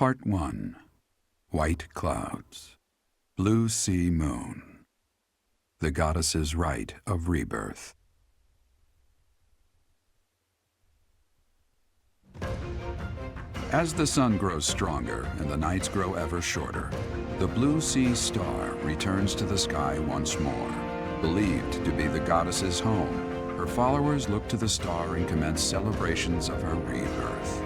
Part 1. White Clouds. Blue Sea Moon. The Goddess's Rite of Rebirth. As the sun grows stronger and the nights grow ever shorter, the Blue Sea Star returns to the sky once more. Believed to be the goddess's home, her followers look to the star and commence celebrations of her rebirth.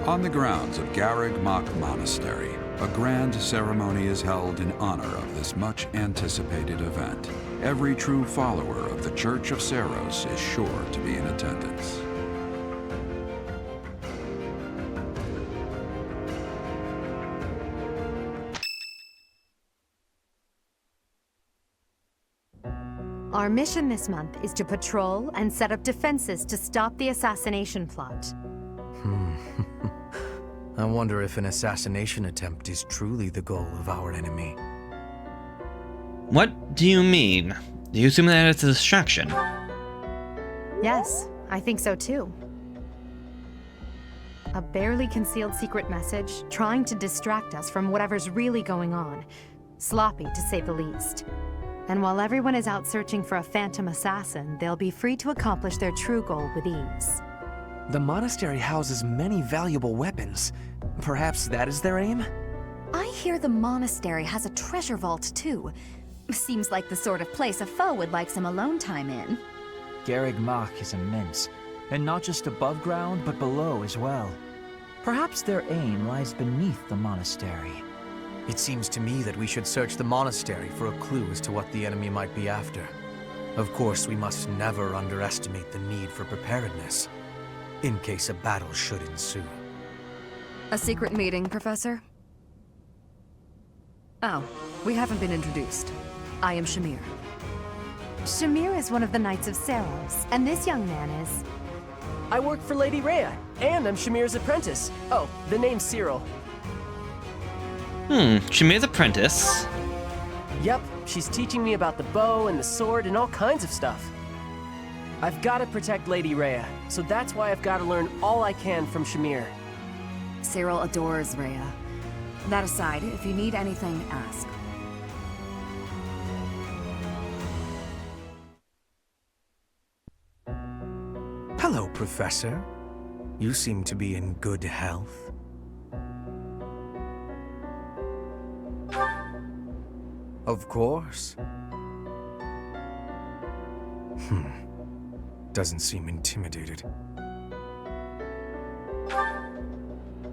On the grounds of Garreg Mach Monastery, a grand ceremony is held in honor of this much-anticipated event. Every true follower of the Church of Seiros is sure to be in attendance. Our mission this month is to patrol and set up defenses to stop the assassination plot. I wonder if an assassination attempt is truly the goal of our enemy. What do you mean? Do you assume that it's a distraction? Yes, I think so too. A barely concealed secret message trying to distract us from whatever's really going on. Sloppy, to say the least. And while everyone is out searching for a phantom assassin, they'll be free to accomplish their true goal with ease. The monastery houses many valuable weapons. Perhaps that is their aim? I hear the monastery has a treasure vault, too. Seems like the sort of place a foe would like some alone time in. Garreg Mach is immense, and not just above ground, but below as well. Perhaps their aim lies beneath the monastery. It seems to me that we should search the monastery for a clue as to what the enemy might be after. Of course, we must never underestimate the need for preparedness, in case a battle should ensue. A secret meeting, Professor? Oh, we haven't been introduced. I am Shamir. Shamir is one of the Knights of Seiros, and this young man is... I work for Lady Rhea, and I'm Shamir's apprentice. Oh, the name's Cyril. Shamir's apprentice. Yep, she's teaching me about the bow and the sword and all kinds of stuff. I've got to protect Lady Rhea, so that's why I've got to learn all I can from Shamir. Cyril adores Rhea. That aside, if you need anything, ask. Hello, Professor. You seem to be in good health. Of course. Doesn't seem intimidated.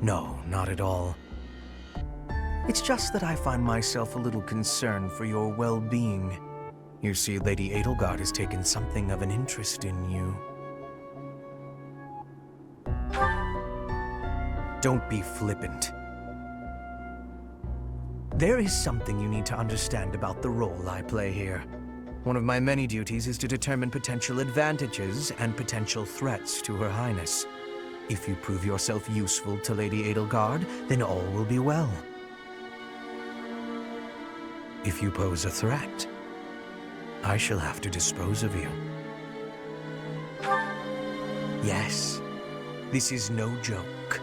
No, not at all. It's just that I find myself a little concerned for your well-being. You see, Lady Edelgard has taken something of an interest in you. Don't be flippant. There is something you need to understand about the role I play here. One of my many duties is to determine potential advantages and potential threats to Her Highness. If you prove yourself useful to Lady Edelgard, then all will be well. If you pose a threat, I shall have to dispose of you. Yes, this is no joke.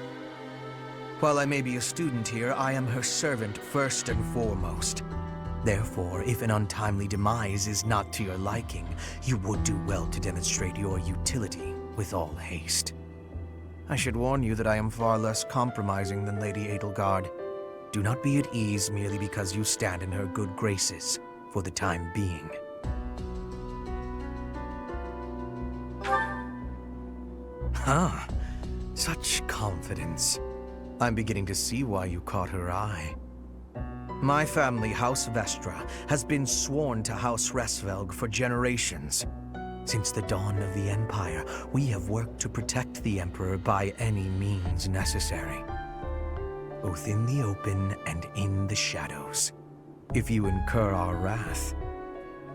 While I may be a student here, I am her servant first and foremost. Therefore, if an untimely demise is not to your liking, you would do well to demonstrate your utility with all haste. I should warn you that I am far less compromising than Lady Edelgard. Do not be at ease merely because you stand in her good graces for the time being. Such confidence. I'm beginning to see why you caught her eye. My family, House Vestra, has been sworn to House Resvelg for generations. Since the dawn of the Empire, we have worked to protect the Emperor by any means necessary, both in the open and in the shadows. If you incur our wrath,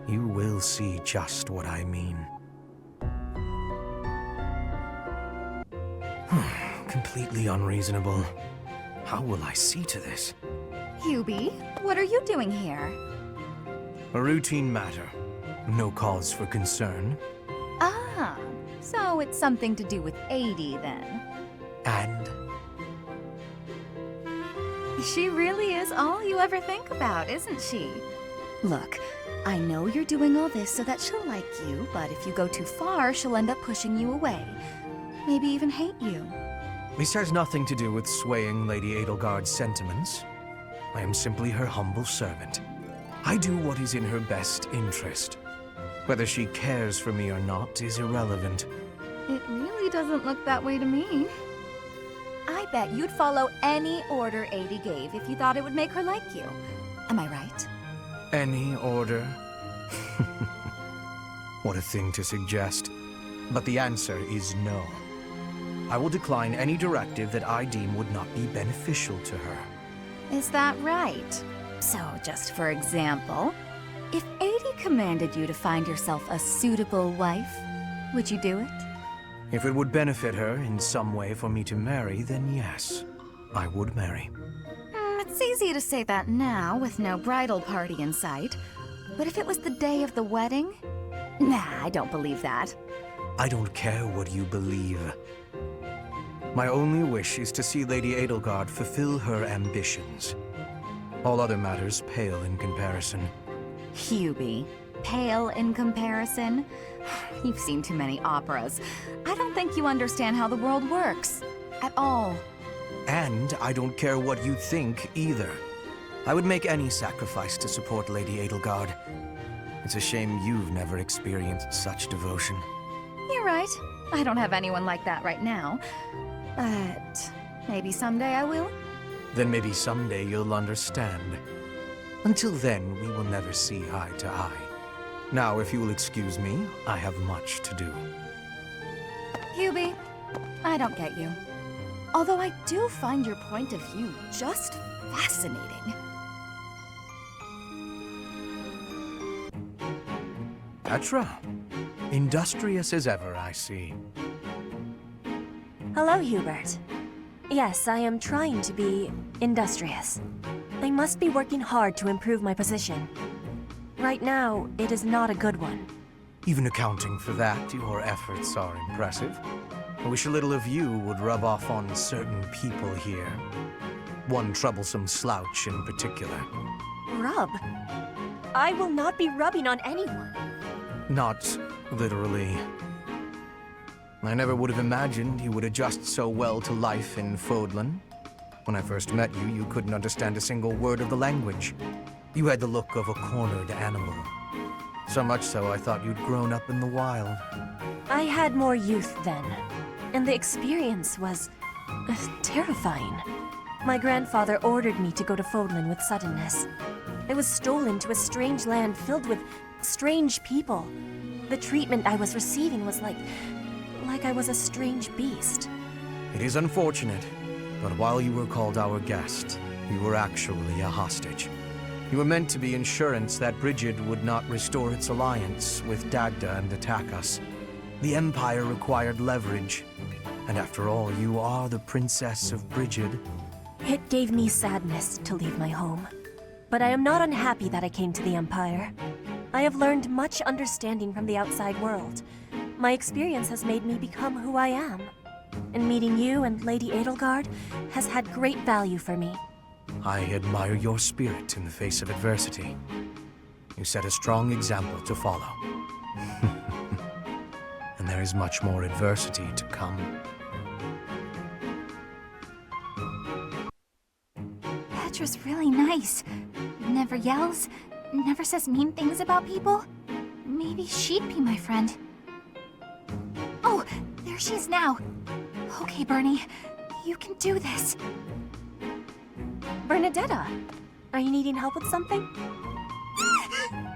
you will see just what I mean. Completely unreasonable. How will I see to this? Hubie, what are you doing here? A routine matter. No cause for concern. Ah, so it's something to do with AD then. And? She really is all you ever think about, isn't she? Look, I know you're doing all this so that she'll like you, but if you go too far, she'll end up pushing you away. Maybe even hate you. This has nothing to do with swaying Lady Edelgard's sentiments. I am simply her humble servant. I do what is in her best interest. Whether she cares for me or not is irrelevant. It really doesn't look that way to me. I bet you'd follow any order Adi gave if you thought it would make her like you. Am I right? Any order? What a thing to suggest. But the answer is no. I will decline any directive that I deem would not be beneficial to her. Is that right? So, just for example, if Adi commanded you to find yourself a suitable wife, would you do it? If it would benefit her in some way for me to marry, then yes, I would marry. It's easy to say that now, with no bridal party in sight. But if it was the day of the wedding? Nah, I don't believe that. I don't care what you believe. My only wish is to see Lady Edelgard fulfill her ambitions. All other matters pale in comparison. Hubie, pale in comparison? You've seen too many operas. I don't think you understand how the world works. At all. And I don't care what you think either. I would make any sacrifice to support Lady Edelgard. It's a shame you've never experienced such devotion. You're right. I don't have anyone like that right now. But maybe someday I will. Then maybe someday you'll understand. Until then, we will never see eye to eye. Now, if you will excuse me, I have much to do. Hubie, I don't get you. Although I do find your point of view just fascinating. Petra. Industrious as ever, I see. Hello, Hubert. Yes, I am trying to be industrious. I must be working hard to improve my position. Right now, it is not a good one. Even accounting for that, your efforts are impressive. I wish a little of you would rub off on certain people here. One troublesome slouch in particular. Rub? I will not be rubbing on anyone. Not literally. I never would have imagined you would adjust so well to life in Fodlan. When I first met you, you couldn't understand a single word of the language. You had the look of a cornered animal. So much so I thought you'd grown up in the wild. I had more youth then, and the experience was terrifying. My grandfather ordered me to go to Fodlan with suddenness. I was stolen to a strange land filled with strange people. The treatment I was receiving was like I was a strange beast. It is unfortunate, but while you were called our guest, you were actually a hostage. You were meant to be insurance that Brigid would not restore its alliance with Dagda and attack us. The Empire required leverage, and after all, you are the Princess of Brigid. It gave me sadness to leave my home, but I am not unhappy that I came to the Empire. I have learned much understanding from the outside world. My experience has made me become who I am. And meeting you and Lady Edelgard has had great value for me. I admire your spirit in the face of adversity. You set a strong example to follow. And there is much more adversity to come. Petra's really nice. Never yells, never says mean things about people. Maybe she'd be my friend. Oh, there she is now. Okay, Bernie, you can do this. Bernadetta, are you needing help with something?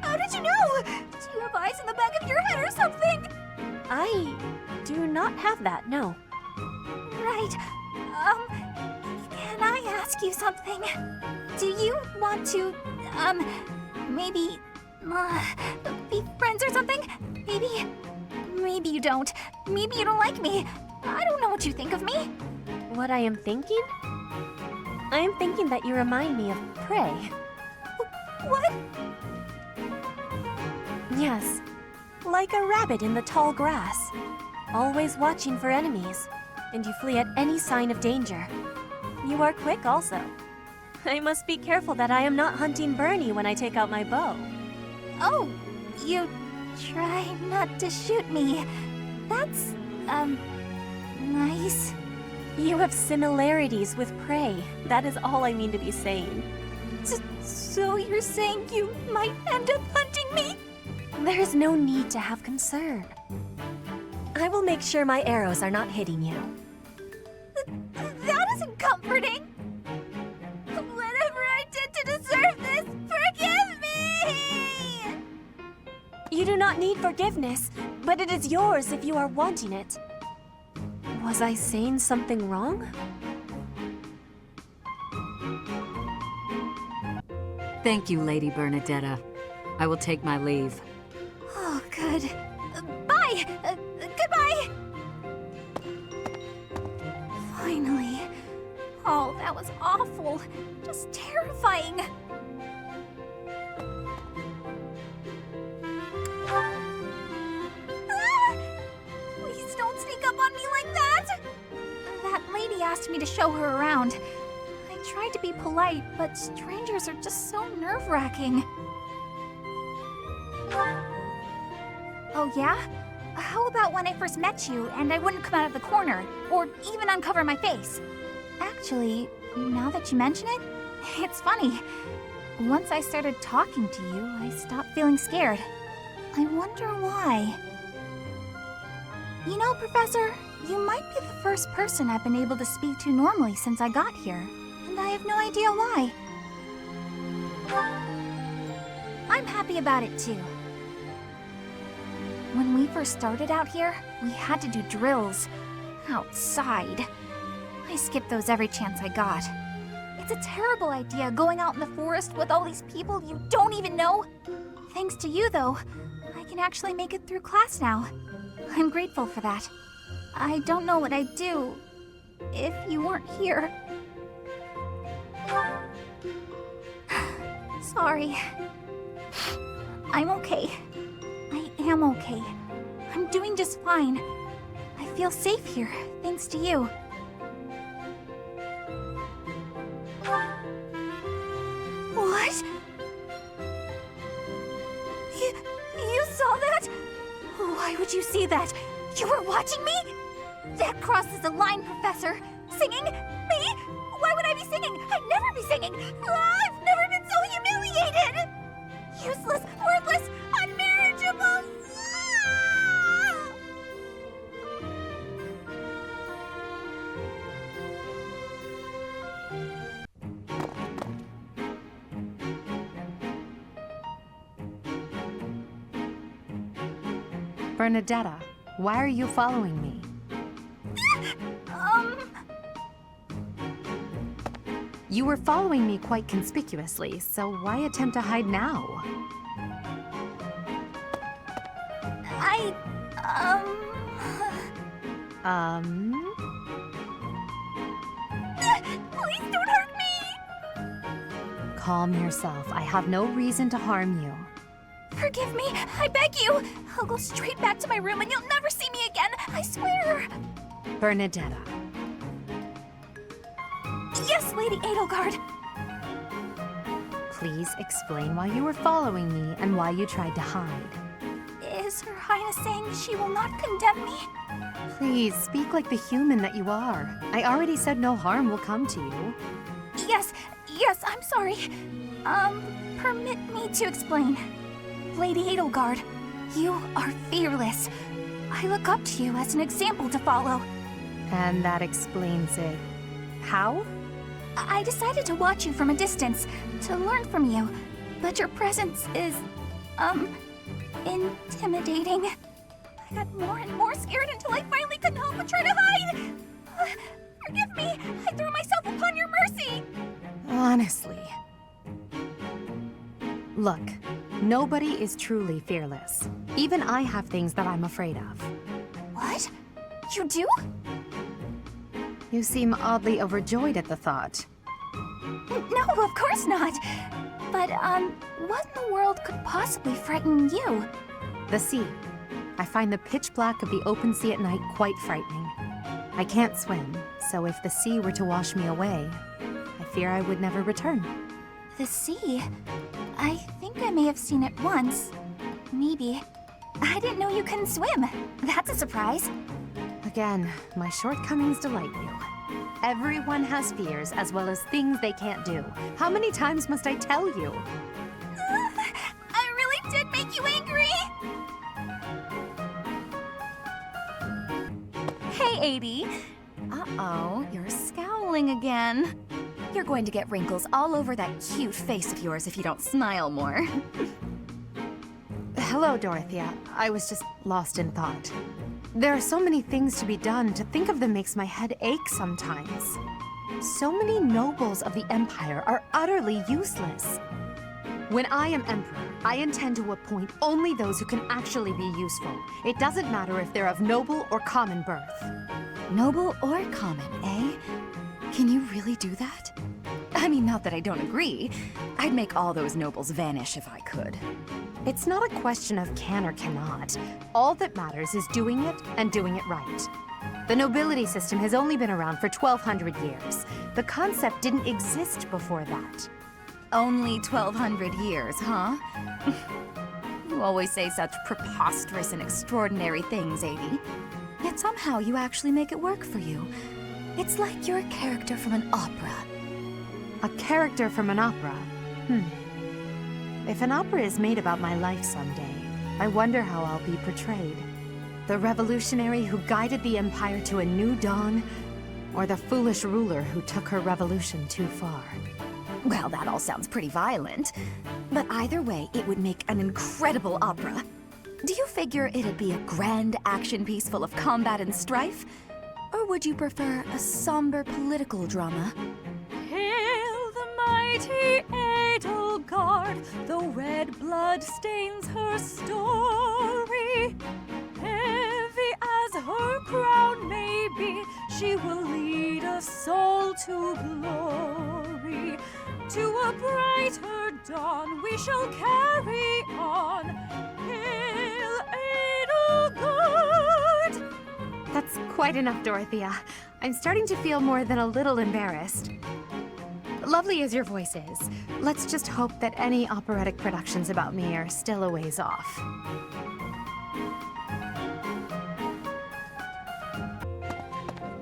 How did you know? Do you have eyes in the back of your head or something? I do not have that, no. Right. Can I ask you something? Do you want to, maybe, be friends or something? Maybe you don't. Maybe you don't like me. I don't know what you think of me. What I am thinking? I am thinking that you remind me of prey. What? Yes, like a rabbit in the tall grass. Always watching for enemies, and you flee at any sign of danger. You are quick also. I must be careful that I am not hunting Bernie when I take out my bow. Oh, you try not to shoot me. That's, nice. You have similarities with prey. That is all I mean to be saying. So you're saying you might end up hunting me? There is no need to have concern. I will make sure my arrows are not hitting you. That isn't comforting. Whatever I did to deserve this, forgive me! You do not need forgiveness, but it is yours if you are wanting it. Was I saying something wrong? Thank you, Lady Bernadetta. I will take my leave. Oh, good. Bye! Goodbye! Finally. Oh, that was awful. Just terrifying. Please don't sneak up on me like that! That lady asked me to show her around. I tried to be polite, but strangers are just so nerve-wracking. Oh yeah? How about when I first met you and I wouldn't come out of the corner, or even uncover my face? Actually, now that you mention it, it's funny. Once I started talking to you, I stopped feeling scared. I wonder why. You know, Professor, you might be the first person I've been able to speak to normally since I got here, and I have no idea why. I'm happy about it too. When we first started out here, we had to do drills. Outside. I skipped those every chance I got. It's a terrible idea going out in the forest with all these people you don't even know. Thanks to you, though, I can actually make it through class now. I'm grateful for that. I don't know what I'd do if you weren't here. Sorry. I'm okay. I am okay. I'm doing just fine. I feel safe here, thanks to you. What? You saw that? Why would you see that? You were watching me? That crosses a line, Professor. Singing? Me? Why would I be singing? I'd never be singing. I've never been so humiliated. Useless, worthless, unmarriageable. Ah! Bernadetta, why are you following me? You were following me quite conspicuously, so why attempt to hide now? Please don't hurt me! Calm yourself. I have no reason to harm you. Forgive me, I beg you. I'll go straight back to my room and you'll never see me again, I swear. Bernadetta. Yes, Lady Edelgard. Please explain why you were following me and why you tried to hide. Is Her Highness saying she will not condemn me? Please, speak like the human that you are. I already said no harm will come to you. Yes, I'm sorry. Permit me to explain. Lady Edelgard, you are fearless. I look up to you as an example to follow. And that explains it. How? I decided to watch you from a distance, to learn from you, but your presence is, intimidating. I got more and more scared until I finally couldn't help but try to hide. Forgive me, I threw myself upon your mercy. Honestly. Look, nobody is truly fearless. Even I have things that I'm afraid of. What? You do? You seem oddly overjoyed at the thought. No, of course not. But, what in the world could possibly frighten you? The sea. I find the pitch black of the open sea at night quite frightening. I can't swim, so if the sea were to wash me away, I fear I would never return. The sea? I think I may have seen it once. Maybe. I didn't know you couldn't swim. That's a surprise. Again, my shortcomings delight you. Everyone has fears as well as things they can't do. How many times must I tell you? I really did make you angry! Hey, Adie. Uh-oh, you're scowling again. You're going to get wrinkles all over that cute face of yours if you don't smile more. Hello, Dorothea. I was just lost in thought. There are so many things to be done. To think of them makes my head ache sometimes. So many nobles of the Empire are utterly useless. When I am Emperor, I intend to appoint only those who can actually be useful. It doesn't matter if they're of noble or common birth. Noble or common, eh? Can you really do that? I mean, not that I don't agree. I'd make all those nobles vanish if I could. It's not a question of can or cannot. All that matters is doing it and doing it right. The nobility system has only been around for 1,200 years. The concept didn't exist before that. Only 1,200 years, huh? You always say such preposterous and extraordinary things, Adie. Yet somehow you actually make it work for you. It's like you're a character from an opera. A character from an opera? If an opera is made about my life someday, I wonder how I'll be portrayed. The revolutionary who guided the Empire to a new dawn, or the foolish ruler who took her revolution too far? Well, that all sounds pretty violent. But either way, it would make an incredible opera. Do you figure it'd be a grand action piece full of combat and strife? Or would you prefer a somber political drama? Hail the mighty Edelgard, the red blood stains her story. Heavy as her crown may be, she will lead us all to glory. To a brighter dawn we shall carry on. Hail Edelgard! That's quite enough, Dorothea. I'm starting to feel more than a little embarrassed. Lovely as your voice is, let's just hope that any operatic productions about me are still a ways off.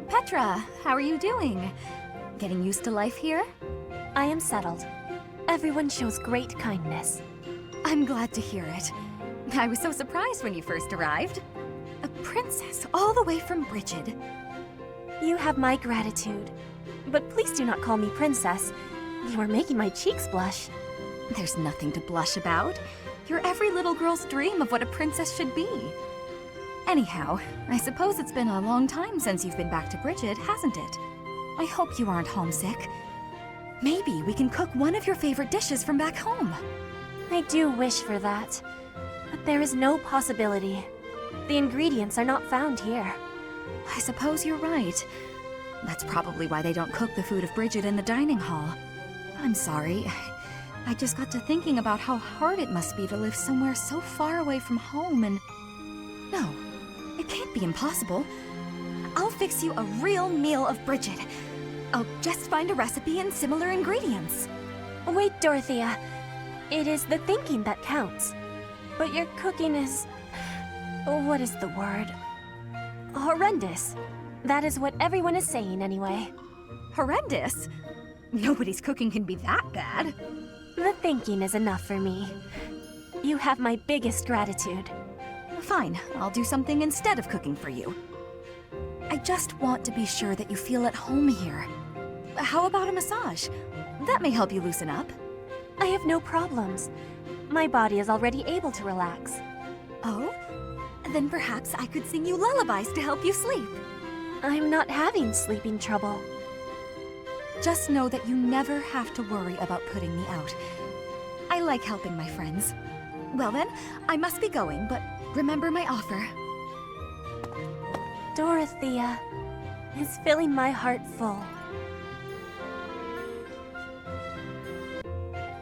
Petra, how are you doing? Getting used to life here? I am settled. Everyone shows great kindness. I'm glad to hear it. I was so surprised when you first arrived. A princess all the way from Brigid. You have my gratitude. But please do not call me princess. You are making my cheeks blush. There's nothing to blush about. You're every little girl's dream of what a princess should be. Anyhow, I suppose it's been a long time since you've been back to Brigid, hasn't it? I hope you aren't homesick. Maybe we can cook one of your favorite dishes from back home. I do wish for that. But there is no possibility. The ingredients are not found here. I suppose you're right. That's probably why they don't cook the food of Brigid in the dining hall. I'm sorry. I just got to thinking about how hard it must be to live somewhere so far away from home and... No, it can't be impossible. I'll fix you a real meal of Brigid. I'll just find a recipe and similar ingredients. Wait, Dorothea. It is the thinking that counts. But your cooking is... what is the word? Horrendous. That is what everyone is saying anyway. Horrendous? Nobody's cooking can be that bad. The thinking is enough for me. You have my biggest gratitude. Fine, I'll do something instead of cooking for you. I just want to be sure that you feel at home here. How about a massage? That may help you loosen up. I have no problems. My body is already able to relax. Oh? Then perhaps I could sing you lullabies to help you sleep. I'm not having sleeping trouble. Just know that you never have to worry about putting me out. I like helping my friends. Well then, I must be going, but remember my offer. Dorothea is filling my heart full.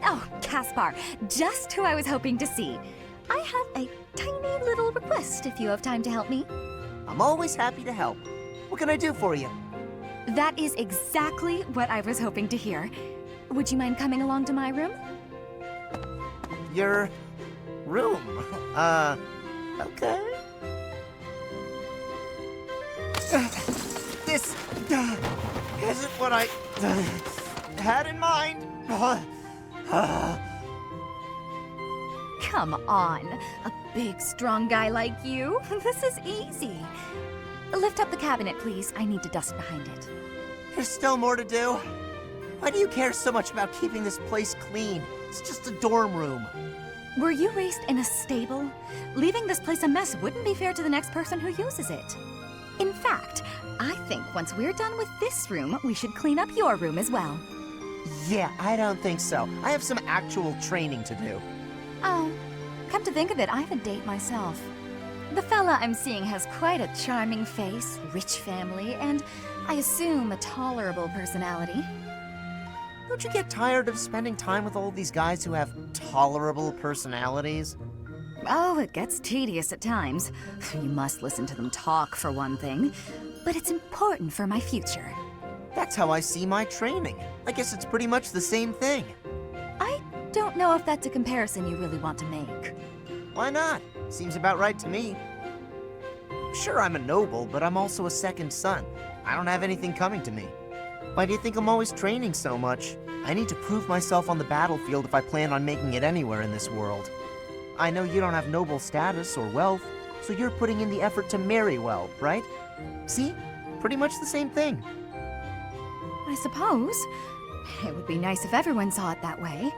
Oh, Caspar, just who I was hoping to see. I have a tiny little request if you have time to help me. I'm always happy to help. What can I do for you? That is exactly what I was hoping to hear. Would you mind coming along to my room? Your room? Okay. This isn't what I had in mind. Come on, a big, strong guy like you. This is easy. Lift up the cabinet, please. I need to dust behind it. There's still more to do. Why do you care so much about keeping this place clean? It's just a dorm room. Were you raised in a stable? Leaving this place a mess wouldn't be fair to the next person who uses it. In fact, I think once we're done with this room, we should clean up your room as well. Yeah, I don't think so. I have some actual training to do. Oh, come to think of it, I have a date myself. The fella I'm seeing has quite a charming face, rich family, and I assume a tolerable personality. Don't you get tired of spending time with all these guys who have tolerable personalities? Oh, it gets tedious at times. You must listen to them talk, for one thing. But it's important for my future. That's how I see my training. I guess it's pretty much the same thing. I don't know if that's a comparison you really want to make. Why not? Seems about right to me. Sure, I'm a noble, but I'm also a second son. I don't have anything coming to me. Why do you think I'm always training so much? I need to prove myself on the battlefield if I plan on making it anywhere in this world. I know you don't have noble status or wealth, so you're putting in the effort to marry well, right? See? Pretty much the same thing. I suppose. It would be nice if everyone saw it that way.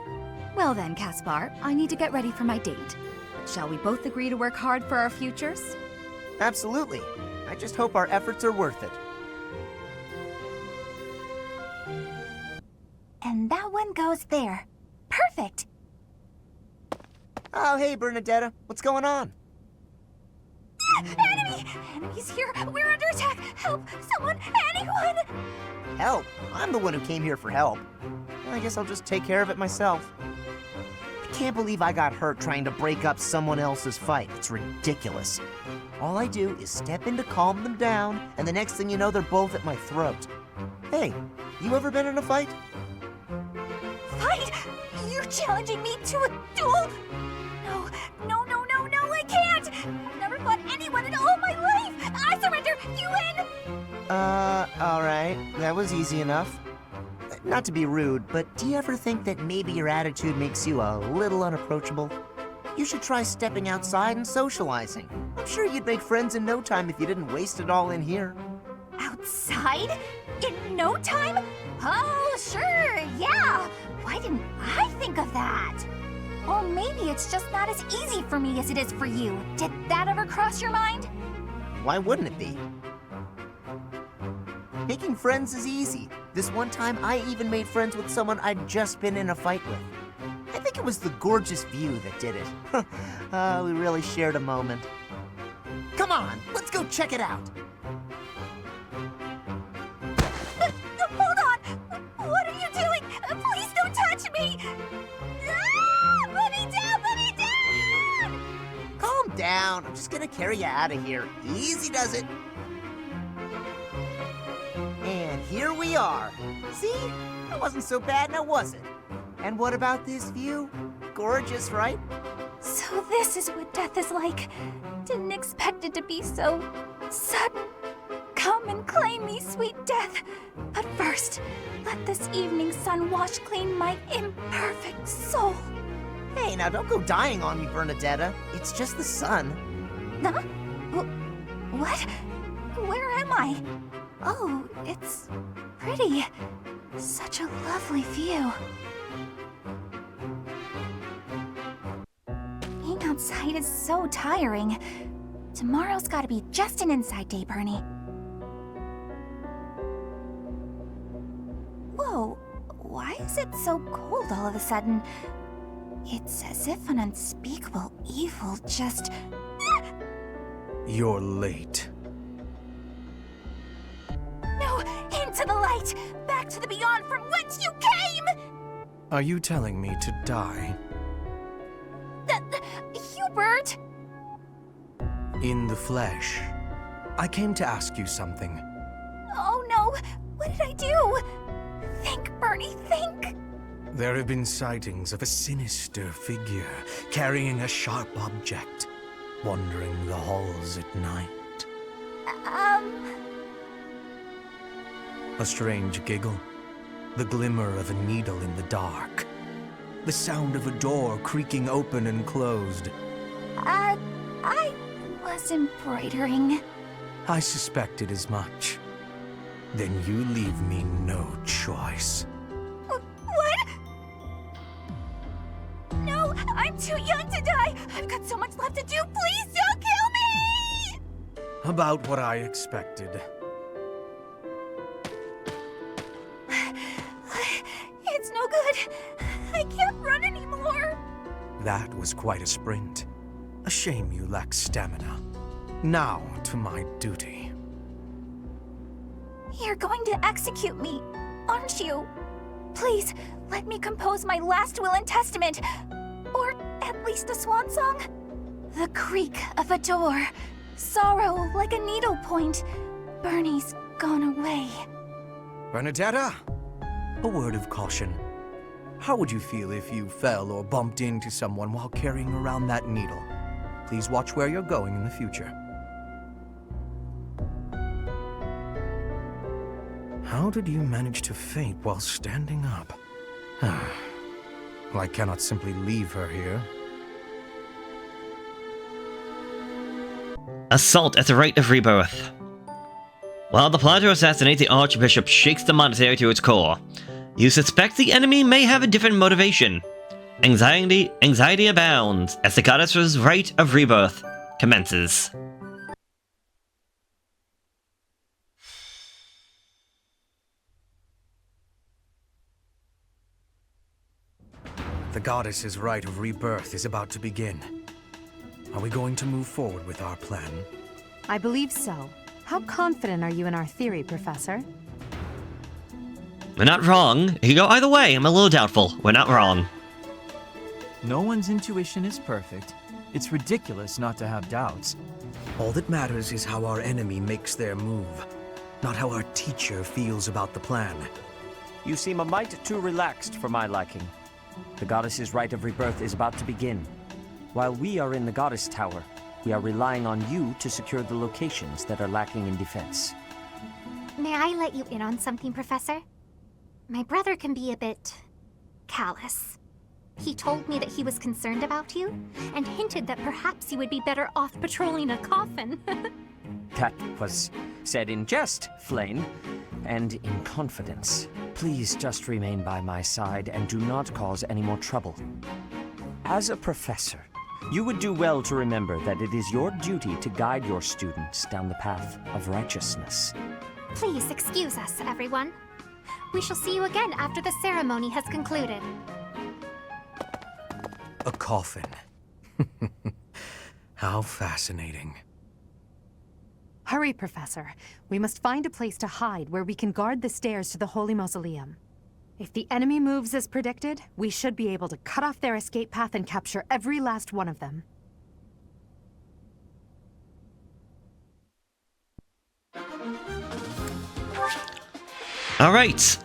Well then, Caspar, I need to get ready for my date. Shall we both agree to work hard for our futures? Absolutely. I just hope our efforts are worth it. And that one goes there. Perfect! Oh, hey, Bernadetta. What's going on? Enemy! Enemy's here! We're under attack! Help! Someone! Anyone! Help? I'm the one who came here for help. I guess I'll just take care of it myself. I can't believe I got hurt trying to break up someone else's fight. It's ridiculous. All I do is step in to calm them down, and the next thing you know, they're both at my throat. Hey, you ever been in a fight? Fight? You're challenging me to a duel? No, I can't! I've never fought anyone in all my life! I surrender! You win! Alright. That was easy enough. Not to be rude, but do you ever think that maybe your attitude makes you a little unapproachable? You should try stepping outside and socializing. I'm sure you'd make friends in no time if you didn't waste it all in here. Outside? In no time? Oh, sure, yeah! Why didn't I think of that? Or maybe it's just not as easy for me as it is for you. Did that ever cross your mind? Why wouldn't it be? Making friends is easy. This one time, I even made friends with someone I'd just been in a fight with. I think it was the gorgeous view that did it. We really shared a moment. Come on, let's go check it out. Hold on! What are you doing? Please don't touch me! Ah! Put me down! Put me down! Calm down. I'm just gonna carry you out of here. Easy does it. And here we are. See? That wasn't so bad now, was it? And what about this view? Gorgeous, right? So this is what death is like. Didn't expect it to be so sudden. Come and claim me, sweet death. But first, let this evening sun wash clean my imperfect soul. Hey, now don't go dying on me, Bernadetta. It's just the sun. Huh? What? Where am I? Oh, it's pretty. Such a lovely view. Being outside is so tiring. Tomorrow's gotta be just an inside day, Bernie. Whoa, why is it so cold all of a sudden? It's as if an unspeakable evil just... You're late. No, into the light! Back to the beyond from whence you came! Are you telling me to die? Hubert! In the flesh. I came to ask you something. Oh no, What did I do? Think, Bernie, think! There have been sightings of a sinister figure carrying a sharp object, wandering the halls at night. A strange giggle, the glimmer of a needle in the dark, the sound of a door creaking open and closed. I was embroidering. I suspected as much. Then you leave me no choice. What? No, I'm too young to die! I've got so much left to do, please don't kill me! About what I expected. It's no good. I can't run anymore. That was quite a sprint. A shame you lack stamina. Now to my duty. You're going to execute me, aren't you? Please, let me compose my last will and testament. Or at least a swan song. The creak of a door. Sorrow like a needle point. Bernie's gone away. Bernadetta, a word of caution. How would you feel if you fell or bumped into someone while carrying around that needle? Please watch where you're going in the future. How did you manage to faint while standing up? Well, I cannot simply leave her here. Assault at the Rite of Rebirth. While the plot to assassinate the Archbishop shakes the monastery to its core, you suspect the enemy may have a different motivation. Anxiety abounds as the goddess's Rite of Rebirth commences. The goddess's Rite of Rebirth is about to begin. Are we going to move forward with our plan? I believe so. How confident are you in our theory, Professor? We're not wrong. It could go either way. I'm a little doubtful. We're not wrong. No one's intuition is perfect. It's ridiculous not to have doubts. All that matters is how our enemy makes their move, not how our teacher feels about the plan. You seem a mite too relaxed for my liking. The goddess's Rite of Rebirth is about to begin. While we are in the Goddess Tower, we are relying on you to secure the locations that are lacking in defense. May I let you in on something, Professor? My brother can be a bit callous. He told me that he was concerned about you, and hinted that perhaps you would be better off patrolling a coffin. That was said in jest, Flame, and in confidence. Please just remain by my side and do not cause any more trouble. As a professor, you would do well to remember that it is your duty to guide your students down the path of righteousness. Please excuse us, everyone. We shall see you again after the ceremony has concluded. A coffin. How fascinating. Hurry, Professor. We must find a place to hide where we can guard the stairs to the Holy Mausoleum. If the enemy moves as predicted, we should be able to cut off their escape path and capture every last one of them. Alright.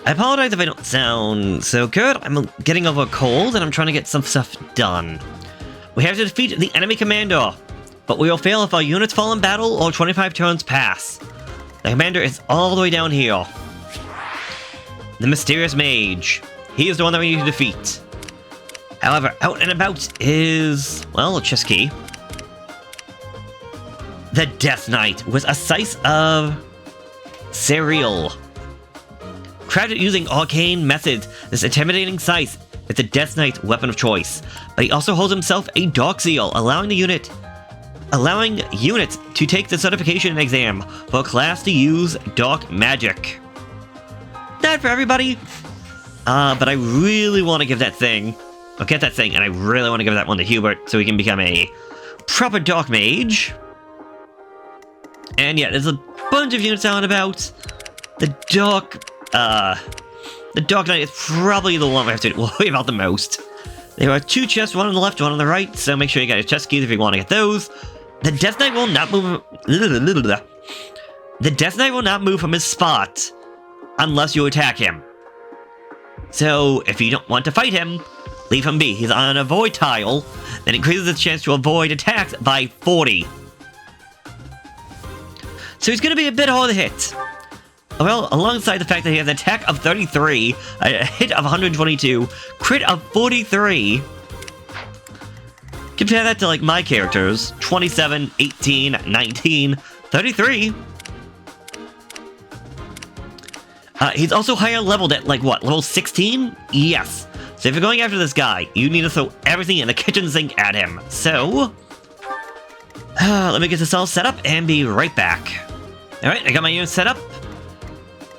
I apologize if I don't sound so good. I'm getting over a cold and I'm trying to get some stuff done. We have to defeat the enemy commander, but we will fail if our units fall in battle or 25 turns pass. The commander is all the way down here. The mysterious mage. He is the one that we need to defeat. However, out and about is, well, a chest key. The Death Knight with a slice of cereal. Crafted using arcane methods, this intimidating scythe is the Death Knight's weapon of choice, but he also holds himself a Dark Seal, allowing units to take the certification exam for a class to use dark magic. Not for everybody, but I really want to give that thing, or get that thing, and I really want to give that one to Hubert so he can become a proper dark mage. And yeah, there's a bunch of units out and about. The Dark Knight is probably the one we have to worry about the most. There are two chests, one on the left, one on the right, so make sure you get your chest keys if you want to get those. The Death Knight will not move. the Death Knight will not move from his spot unless you attack him. So, if you don't want to fight him, leave him be. He's on an avoid tile, that increases his chance to avoid attacks by 40. So he's going to be a bit hard to hit. Well, alongside the fact that he has an attack of 33, a hit of 122, crit of 43. Compare that to, like, my characters. 27, 18, 19, 33. He's also higher leveled at, like, what, level 16? Yes. So if you're going after this guy, you need to throw everything in the kitchen sink at him. So, let me get this all set up and be right back. Alright, I got my unit set up.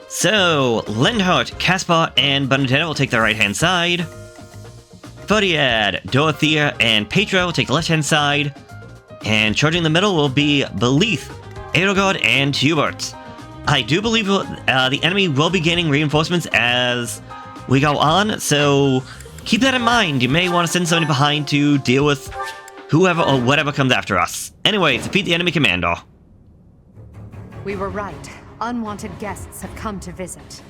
So, Linhardt, Caspar, and Bernadetta will take the right-hand side. Fodiad, Dorothea, and Petra will take the left-hand side. And charging the middle will be Byleth, Edelgard, and Hubert. I do believe the enemy will be gaining reinforcements as we go on, so keep that in mind. You may want to send somebody behind to deal with whoever or whatever comes after us. Anyways, defeat the enemy commander. We were right. Unwanted guests have come to visit.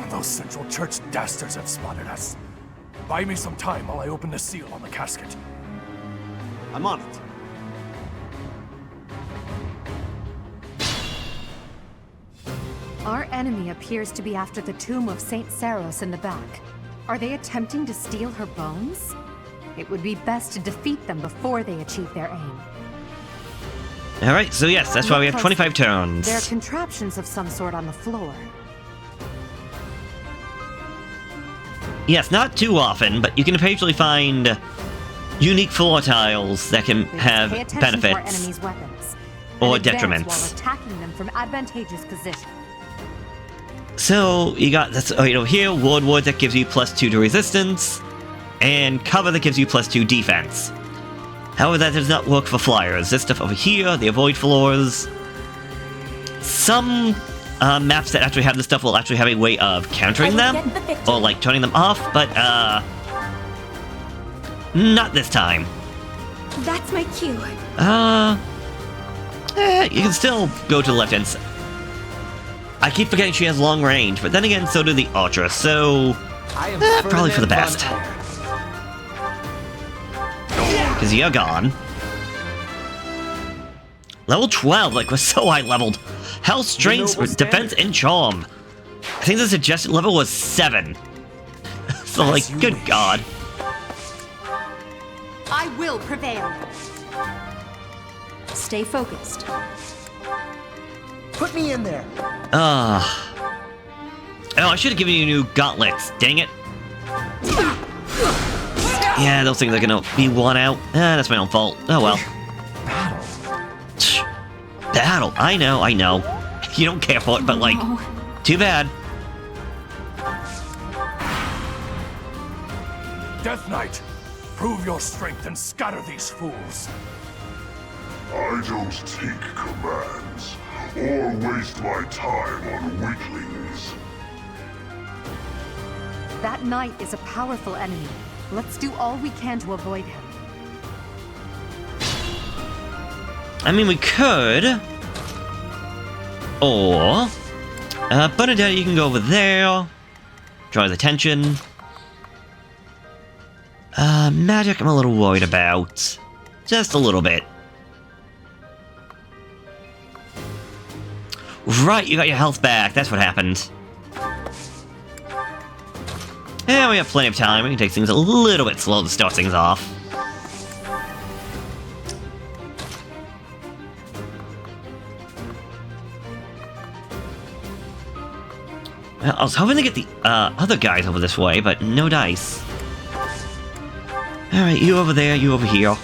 Those Central Church dastards have spotted us. Buy me some time while I open the seal on the casket. I'm on it. Our enemy appears to be after the tomb of Saint Saros in the back. Are they attempting to steal her bones? It would be best to defeat them before they achieve their aim. Alright, so yes, that's why we have 25 turns. There are contraptions of some sort on the floor. Yes, not too often, but you can occasionally find unique floor tiles that can have benefits to our enemy's weapons, or and advance detriments. While attacking them from advantageous position. So, you got this, here, Wood that gives you +2 to resistance, and Cover that gives you +2 defense. However, that does not work for flyers. This stuff over here, the avoid floors. Some maps that actually have this stuff will actually have a way of countering them, or like turning them off, but not this time. That's my cue. You can still go to the left hand side. I keep forgetting she has long range, but then again, so do the Ultra, so probably for the best. Because you're gone. Level 12, like, we're so high leveled. Health, Strength, Defense, and Charm. I think the suggested level was 7. So, like, good god. I will prevail. Stay focused. Put me in there. Oh, I should have given you new gauntlets. Dang it. Yeah, those things are gonna be one out. That's my own fault. Oh well. Battle. I know. You don't care for it, but like, too bad. Death Knight, prove your strength and scatter these fools. I don't take commands, or waste my time on weaklings. That knight is a powerful enemy. Let's do all we can to avoid him. I mean, we could. Or... Bernadetta, you can go over there. Draw his attention. Magic I'm a little worried about. Just a little bit. Right, you got your health back. That's what happened. Yeah, we have plenty of time. We can take things a little bit slow to start things off. Well, I was hoping to get the other guys over this way, but no dice. Alright, you over there, you over here.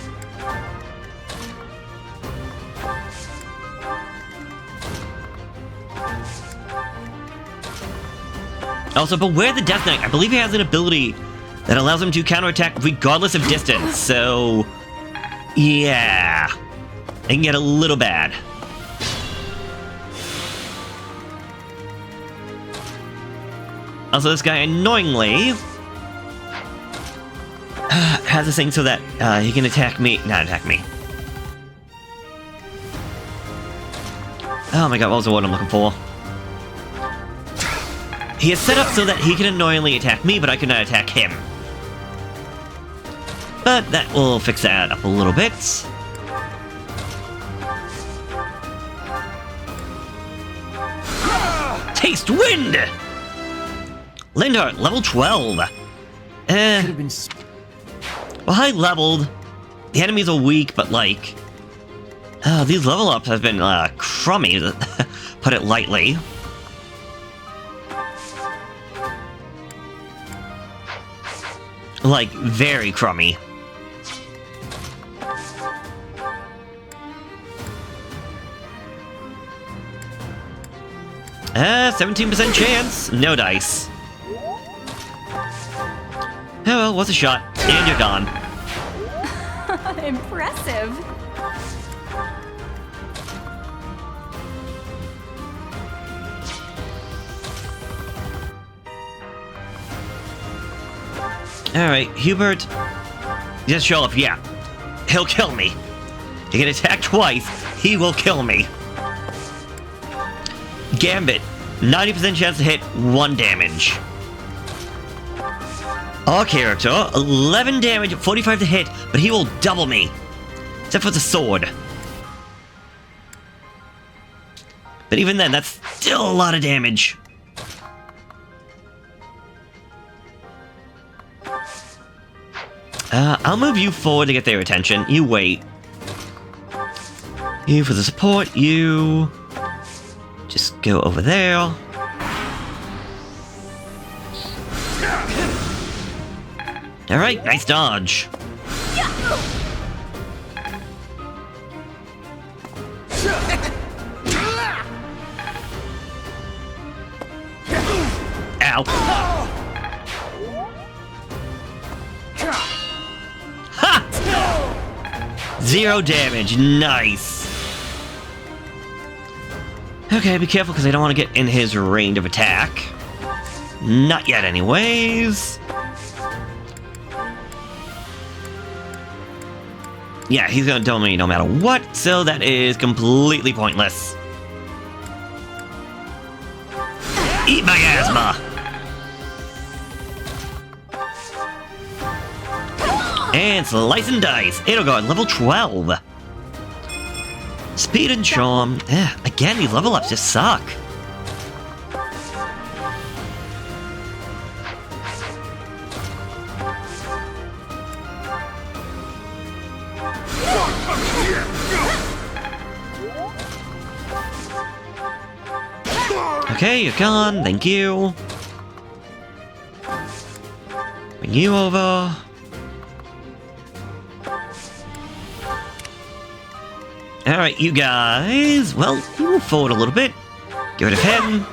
Also, beware the Death Knight. I believe he has an ability that allows him to counterattack regardless of distance, so... yeah. It can get a little bad. Also, this guy annoyingly... has this thing so that he can attack me. Not attack me. Oh my god, what was the word I'm looking for? He is set up so that he can annoyingly attack me, but I cannot attack him. But that will fix that up a little bit. Taste wind! Lindhart, level 12. Well, high leveled. The enemies are weak, but like... these level ups have been crummy, to put it lightly. Like, very crummy. 17% chance. No dice. Oh well, what's a shot? And you're gone. Impressive. Alright, Hubert. Just show up, yeah. He'll kill me. He can attack twice, he will kill me. Gambit. 90% chance to hit 1 damage. Our character, 11 damage, 45 to hit, but he will double me. Except for the sword. But even then, that's still a lot of damage. I'll move you forward to get their attention. You wait. You for the support, you... Just go over there. Alright, nice dodge. Ow. Ha! 0 damage, nice. Okay, be careful because I don't want to get in his range of attack. Not yet anyways. Yeah, he's gonna double me no matter what, so that is completely pointless. Eat my asthma! And slice and dice. Edelgard, level 12. Speed and charm. Again, these level ups just suck. Okay, you're gone. Thank you. Bring you over. Alright, you guys. Well, you move forward a little bit. Get rid of him.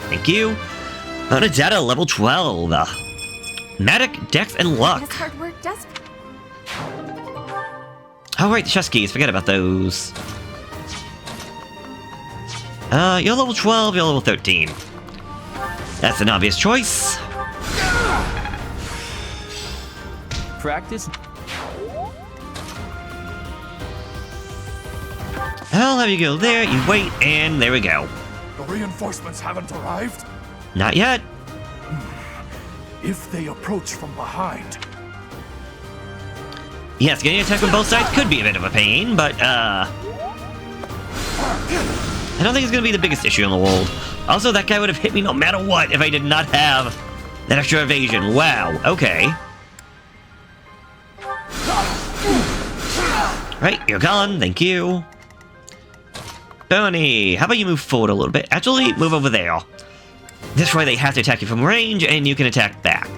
Thank you. Bernadetta, level 12. Magic, Dex, and Luck. This hard work does. Oh, right, the chest keys. Forget about those. You're level 12, you're level 13. That's an obvious choice. Practice. I'll have you go there, you wait, and there we go. The reinforcements haven't arrived? Not yet. If they approach from behind... Yes, getting attacked from both sides could be a bit of a pain, but, I don't think it's gonna be the biggest issue in the world. Also, that guy would have hit me no matter what if I did not have that extra evasion. Wow, okay. Right, you're gone, thank you. Bernie, how about you move forward a little bit? Actually, move over there. This way they have to attack you from range, and you can attack back.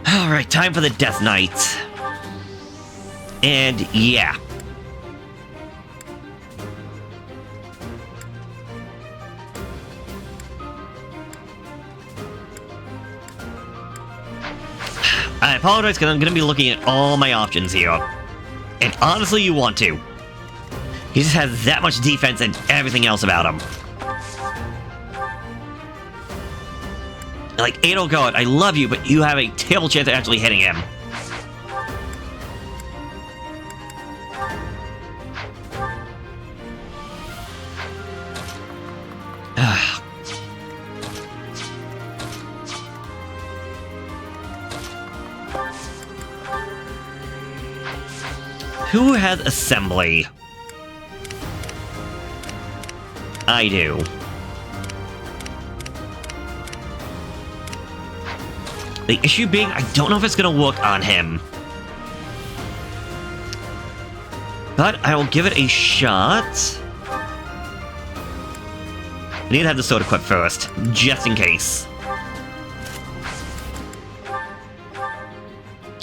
Alright, time for the Death Knight. And yeah. I apologize because I'm going to be looking at all my options here. And honestly, you want to. He just has that much defense and everything else about him. Like, Edelgard, I love you, but you have a terrible chance of actually hitting him. Who has assembly? I do. The issue being, I don't know if it's gonna work on him. But I will give it a shot. I need to have the sword equipped first, just in case.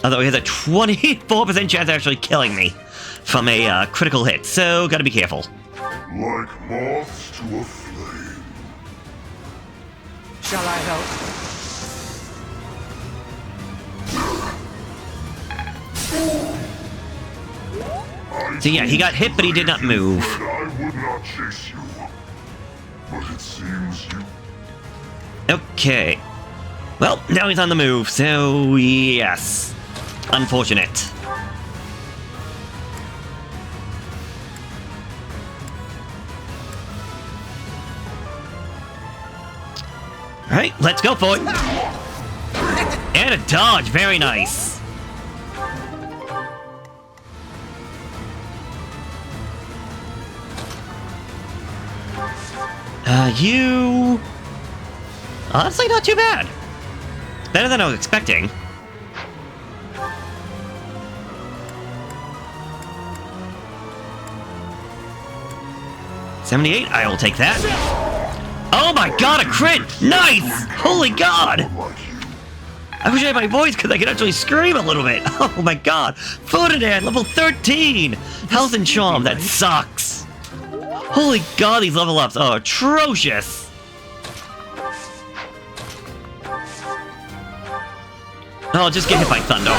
Although he has a 24% chance of actually killing me from a critical hit, so gotta be careful. Like moths to a flame. Shall I help? So yeah, he got hit, but he did not move. I would not chase you, but it seems you. Okay. Well, now he's on the move, so yes. Unfortunate. Alright, let's go for it. And a dodge, very nice. You... Honestly, not too bad. Better than I was expecting. $78, I will take that. Oh my god, a crit! Nice! Holy god! I wish I had my voice because I could actually scream a little bit. Oh my god. Ferdinand, level 13! Health and Charm, that sucks. Holy god, these level ups are atrocious! Oh, just get hit by thunder.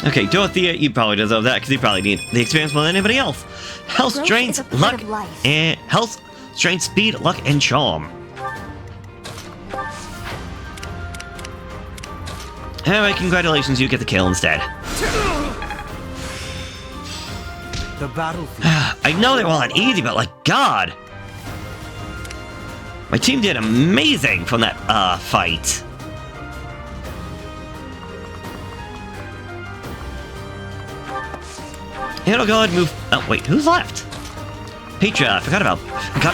Okay, Dorothea, you probably deserve that because you probably need the experience more than anybody else. Health, strength, luck, and health, strength, speed, luck, and charm. Alright, congratulations, you get the kill instead. The battlefield. I know they were all easy, but like, God! My team did amazing from that, fight. Edelgard, move. Oh, wait, who's left? Petra, I forgot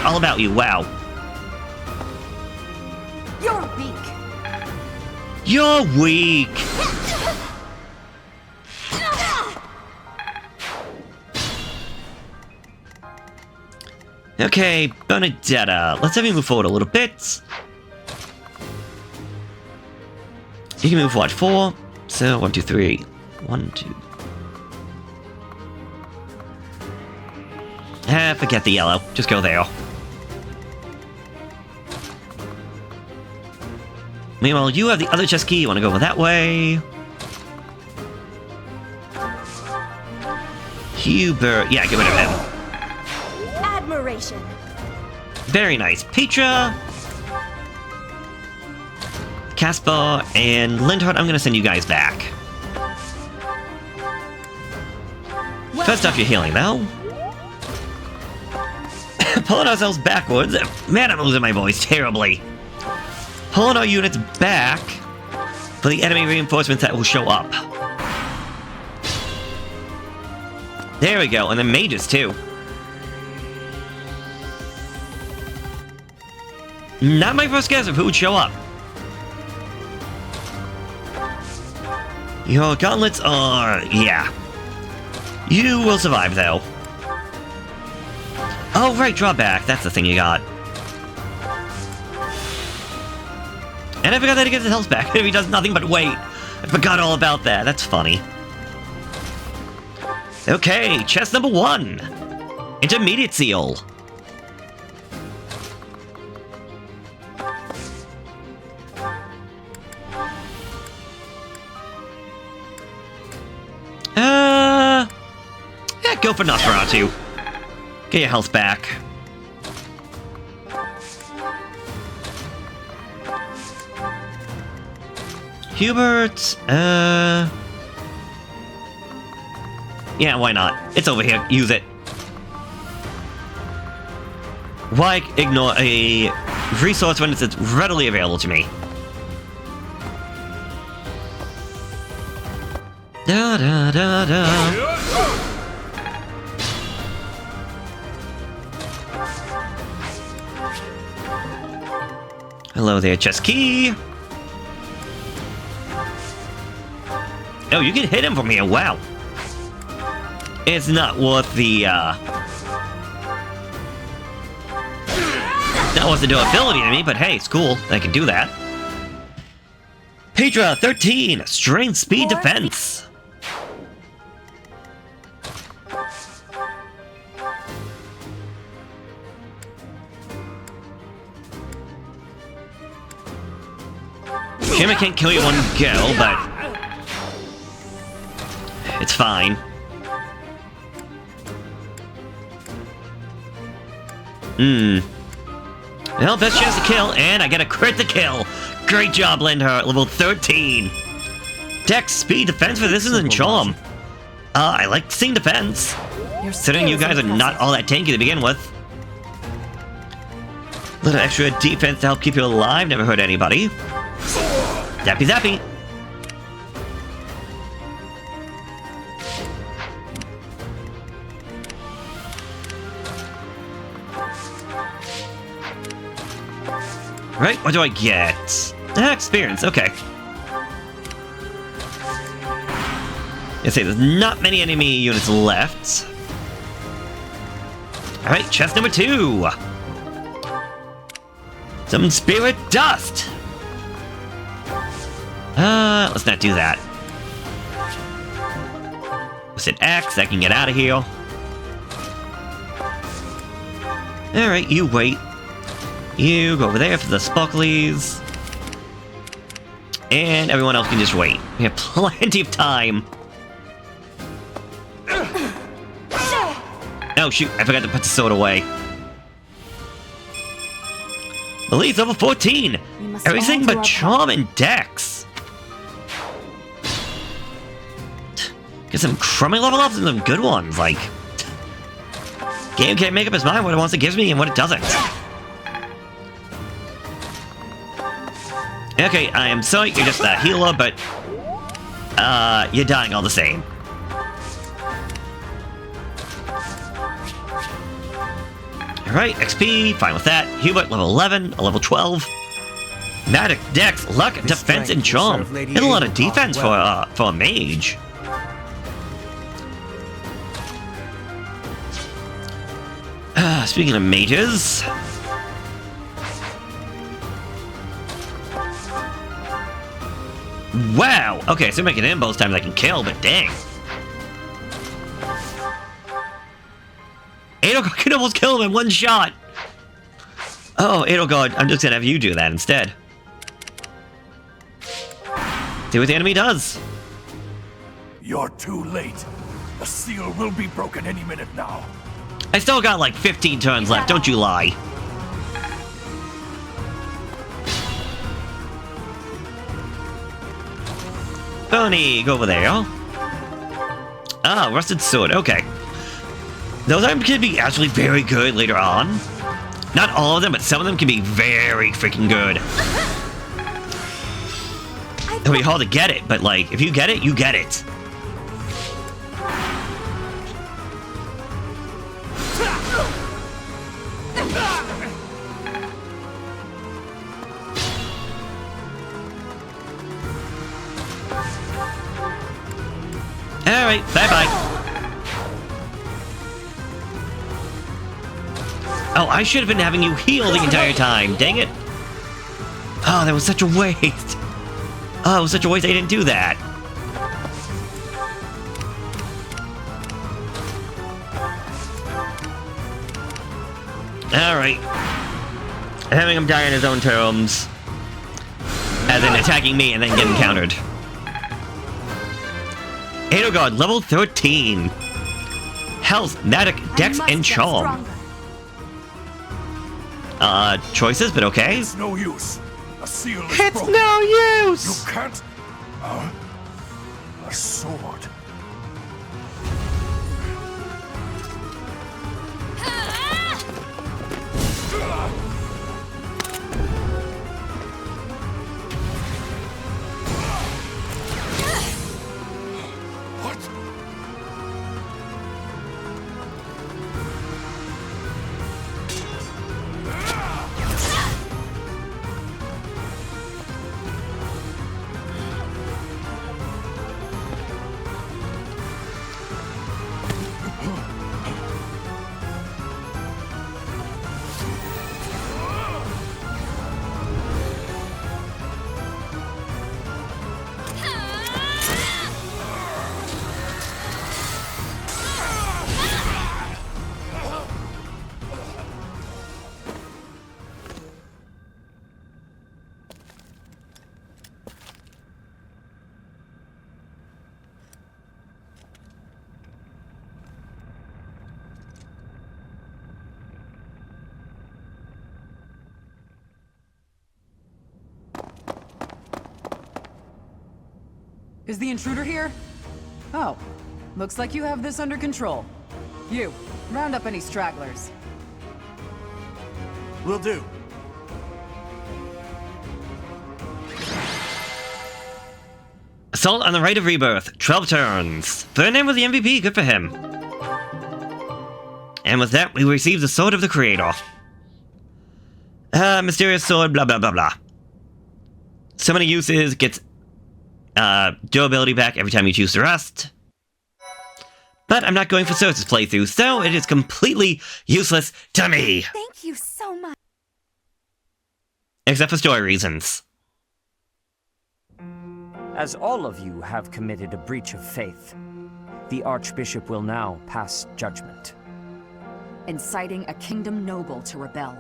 all about you, wow. You're weak. You're weak! Okay, Bernadetta, let's have you move forward a little bit. You can move, what, 4? So, 1, 2, 3. 1, 2. Forget the yellow. Just go there. Meanwhile, you have the other chest key. You want to go over that way. Hubert. Yeah, get rid of him. Admiration. Very nice. Petra. Caspar and Lindhart, I'm going to send you guys back. First off, you're healing, though. Pulling ourselves backwards. Man, I'm losing my voice terribly. Pulling our units back for the enemy reinforcements that will show up. There we go, and then mages too. Not my first guess of who would show up. Your gauntlets are... yeah. You will survive, though. Oh, right, draw back. That's the thing you got. And I forgot that he gets his health back if he does nothing but wait. I forgot all about that. That's funny. Okay, chest number 1. Intermediate seal. Yeah, go for Nosferatu. Get your health back. Hubert, yeah, why not? It's over here. Use it. Why ignore a resource when it's readily available to me? Da da da da. Hello there, chess key. Oh, you can hit him from here. Wow. It's not worth the That wasn't no ability to me, but hey, it's cool. I can do that. Petra, 13. Strength, speed, defense. Shame I can't kill you one go, but it's fine. Well, best chance to kill, and I get a crit to kill. Great job, Lindhart, level 13. Dex, speed, defense for this is in charm. I like seeing defense. Considering you guys are not all that tanky to begin with. Little extra defense to help keep you alive, never hurt anybody. Zappy zappy. Right, what do I get? Experience, okay. I say there's not many enemy units left. Alright, chest number 2. Some spirit dust. Let's not do that. Let's hit X, I can get out of here. Alright, you wait. You go over there for the sparklies. And everyone else can just wait. We have plenty of time. Oh shoot, I forgot to put the sword away. Elite's level 14. Everything but charm and dex. Get some crummy level ups and some good ones, like... Game can't make up its mind what it wants to give me and what it doesn't. Okay, I am sorry, you're just a healer, but... you're dying all the same. Alright, XP, fine with that. Hubert, level 11, a level 12. Magic, Dex, Luck, Defense, and Charm. That's a lot of defense for a mage. Speaking of mages... Wow! Okay, so making him both times I can kill, but dang. Edelgard can almost kill him in one shot! Oh, Edelgard, I'm just gonna have you do that instead. See what the enemy does. You're too late. The seal will be broken any minute now. I still got like 15 turns left, don't you lie. Bonnie, go over there. Ah, rusted sword, okay. Those items can be actually very good later on. Not all of them, but some of them can be very freaking good. It'll be hard to get it, but like, if you get it, you get it. Alright, bye-bye. Oh, I should have been having you heal the entire time, dang it. Oh, that was such a waste. Oh, it was such a waste I didn't do that. Alright. Having him die on his own terms. As in attacking me and then getting countered. Edelgard, level 13. Health, Magic, Dex, and Charm. Choices, but okay. It's no use. A seal is It's broken. no use! You can't... a sword. Is the intruder here? Oh, looks like you have this under control. You, round up any stragglers. Will do. Assault on the Rite of Rebirth. 12 turns. Ferdinand was the MVP. Good for him. And with that, we receive the Sword of the Creator. Mysterious sword, blah blah blah blah. So many uses, gets durability back every time you choose to rest. But I'm not going for Cersei's playthrough, so it is completely useless to me. Thank you so much. Except for story reasons. As all of you have committed a breach of faith, the Archbishop will now pass judgment. Inciting a kingdom noble to rebel.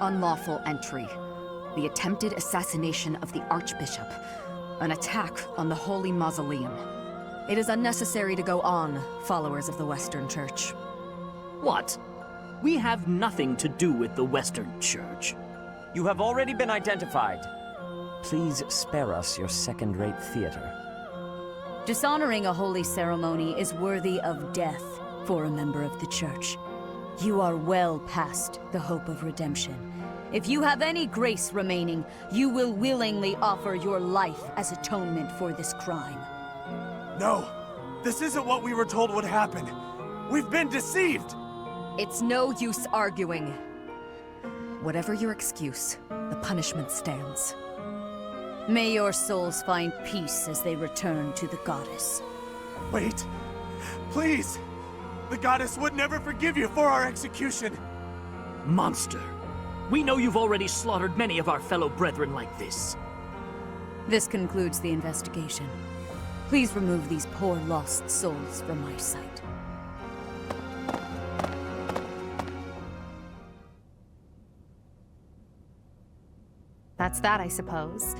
Unlawful entry. The attempted assassination of the Archbishop. An attack on the Holy Mausoleum. It is unnecessary to go on, followers of the Western Church. What? We have nothing to do with the Western Church. You have already been identified. Please spare us your second-rate theater. Dishonoring a holy ceremony is worthy of death for a member of the Church. You are well past the hope of redemption. If you have any grace remaining, you will willingly offer your life as atonement for this crime. No, this isn't what we were told would happen. We've been deceived! It's no use arguing. Whatever your excuse, the punishment stands. May your souls find peace as they return to the goddess. Wait, please! The goddess would never forgive you for our execution! Monster. We know you've already slaughtered many of our fellow brethren like this. This concludes the investigation. Please remove these poor lost souls from my sight. That's that, I suppose.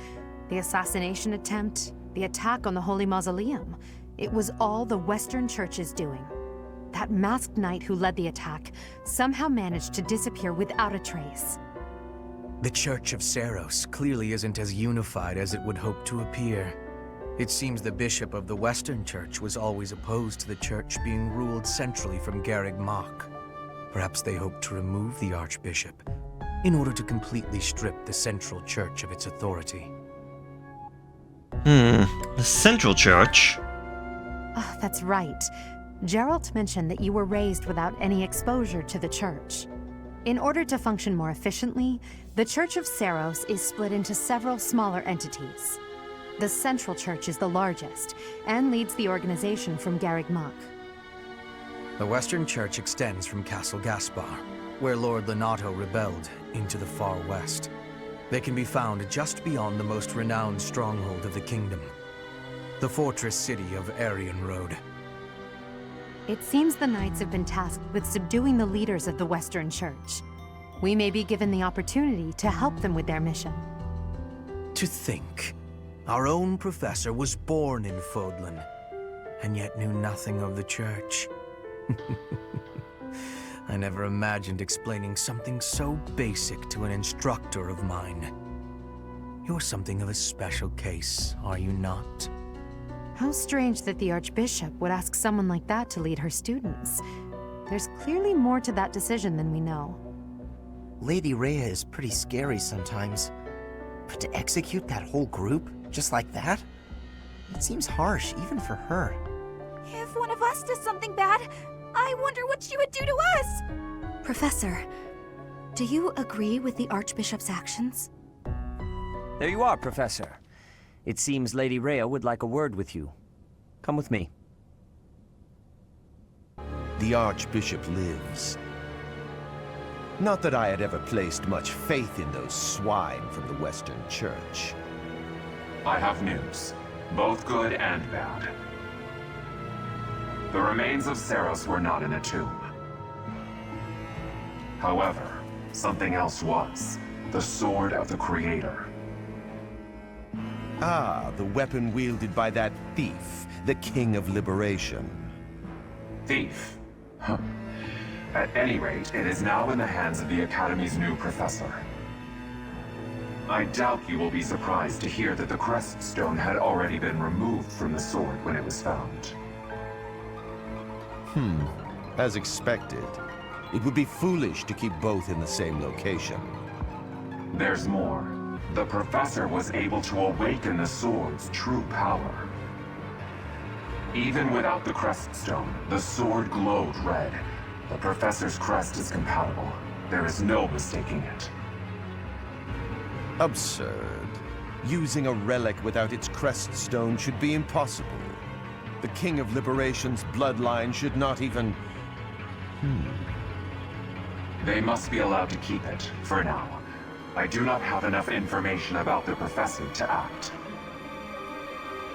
The assassination attempt, the attack on the Holy Mausoleum. It was all the Western Church's doing. That masked knight who led the attack somehow managed to disappear without a trace. The Church of Seiros clearly isn't as unified as it would hope to appear. It seems the bishop of the Western Church was always opposed to the church being ruled centrally from Garreg Mach. Perhaps they hoped to remove the Archbishop in order to completely strip the Central Church of its authority. The Central Church? Oh, that's right. Geralt mentioned that you were raised without any exposure to the Church. In order to function more efficiently, the Church of Seiros is split into several smaller entities. The Central Church is the largest, and leads the organization from Garreg Mach. The Western Church extends from Castle Caspar, where Lord Lenato rebelled, into the far west. They can be found just beyond the most renowned stronghold of the kingdom, the fortress city of Aryan Road. It seems the Knights have been tasked with subduing the leaders of the Western Church. We may be given the opportunity to help them with their mission. To think, our own professor was born in Fodlan, and yet knew nothing of the Church. I never imagined explaining something so basic to an instructor of mine. You're something of a special case, are you not? How strange that the Archbishop would ask someone like that to lead her students. There's clearly more to that decision than we know. Lady Rhea is pretty scary sometimes. But to execute that whole group, just like that? It seems harsh, even for her. If one of us does something bad, I wonder what she would do to us! Professor, do you agree with the Archbishop's actions? There you are, Professor. It seems Lady Rhea would like a word with you. Come with me. The Archbishop lives. Not that I had ever placed much faith in those swine from the Western Church. I have news, both good and bad. The remains of Seiros were not in a tomb. However, something else was. The Sword of the Creator. Ah, the weapon wielded by that thief, the King of Liberation. Thief? Huh. At any rate, it is now in the hands of the Academy's new professor. I doubt you will be surprised to hear that the crest stone had already been removed from the sword when it was found. As expected. It would be foolish to keep both in the same location. There's more. The professor was able to awaken the sword's true power. Even without the crest stone, the sword glowed red. The professor's crest is compatible. There is no mistaking it. Absurd. Using a relic without its crest stone should be impossible. The King of Liberation's bloodline should not even... They must be allowed to keep it, for now. I do not have enough information about the professor to act.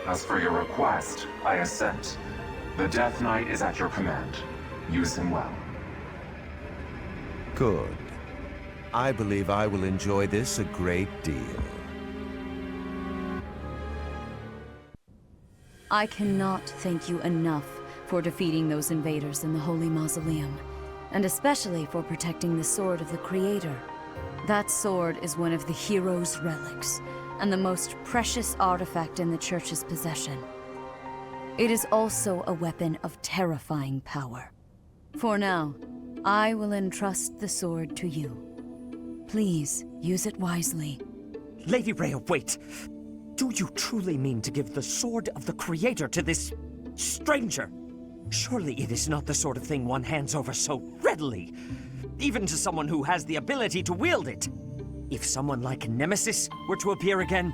As for your request, I assent. The Death Knight is at your command. Use him well. Good. I believe I will enjoy this a great deal. I cannot thank you enough for defeating those invaders in the Holy Mausoleum, and especially for protecting the Sword of the Creator. That sword is one of the hero's relics, and the most precious artifact in the Church's possession. It is also a weapon of terrifying power. For now, I will entrust the sword to you. Please, use it wisely. Lady Rhea, wait! Do you truly mean to give the Sword of the Creator to this stranger? Surely it is not the sort of thing one hands over so readily, even to someone who has the ability to wield it. If someone like Nemesis were to appear again,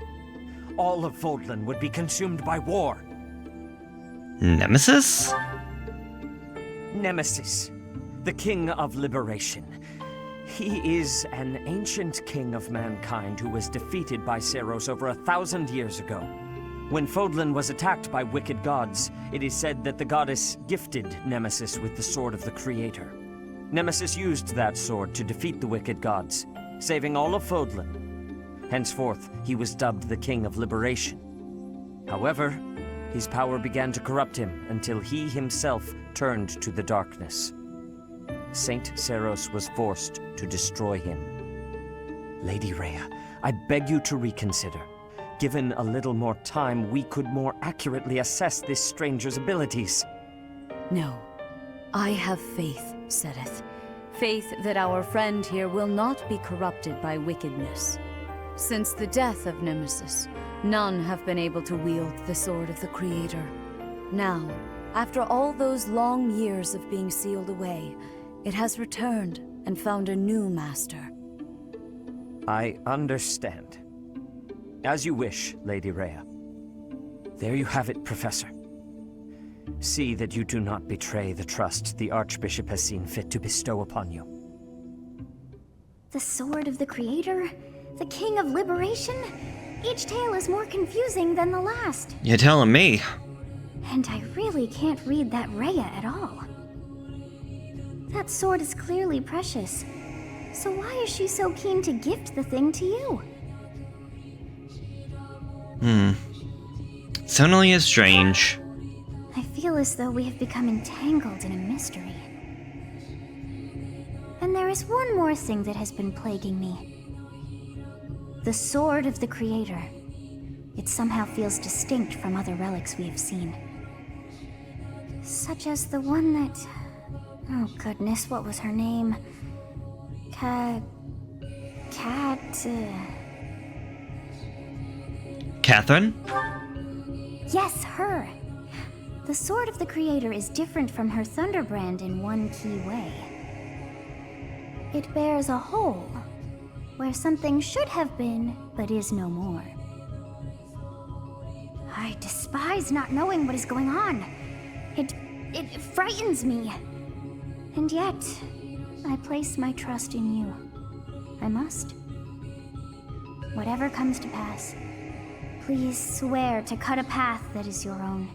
all of Fodlan would be consumed by war. Nemesis? Nemesis, the King of Liberation. He is an ancient king of mankind who was defeated by Seiros over 1,000 years ago. When Fodlan was attacked by wicked gods, it is said that the goddess gifted Nemesis with the Sword of the Creator. Nemesis used that sword to defeat the wicked gods, saving all of Fodlan. Henceforth, he was dubbed the King of Liberation. However, his power began to corrupt him until he himself turned to the darkness. Saint Seiros was forced to destroy him. Lady Rhea, I beg you to reconsider. Given a little more time, we could more accurately assess this stranger's abilities. No. I have faith, Seteth. Faith that our friend here will not be corrupted by wickedness. Since the death of Nemesis, none have been able to wield the Sword of the Creator. Now, after all those long years of being sealed away, it has returned and found a new master. I understand. As you wish, Lady Rhea. There you have it, Professor. See that you do not betray the trust the Archbishop has seen fit to bestow upon you. The Sword of the Creator? The King of Liberation? Each tale is more confusing than the last. You're telling me. And I really can't read that Rhea at all. That sword is clearly precious. So why is she so keen to gift the thing to you? Certainly is strange. I feel as though we have become entangled in a mystery. And there is one more thing that has been plaguing me. The Sword of the Creator. It somehow feels distinct from other relics we have seen. Such as the one that... Oh goodness, what was her name? Catherine? Yes, her! The Sword of the Creator is different from her Thunderbrand in one key way. It bears a hole, where something should have been, but is no more. I despise not knowing what is going on. It frightens me. And yet, I place my trust in you. I must. Whatever comes to pass, please swear to cut a path that is your own.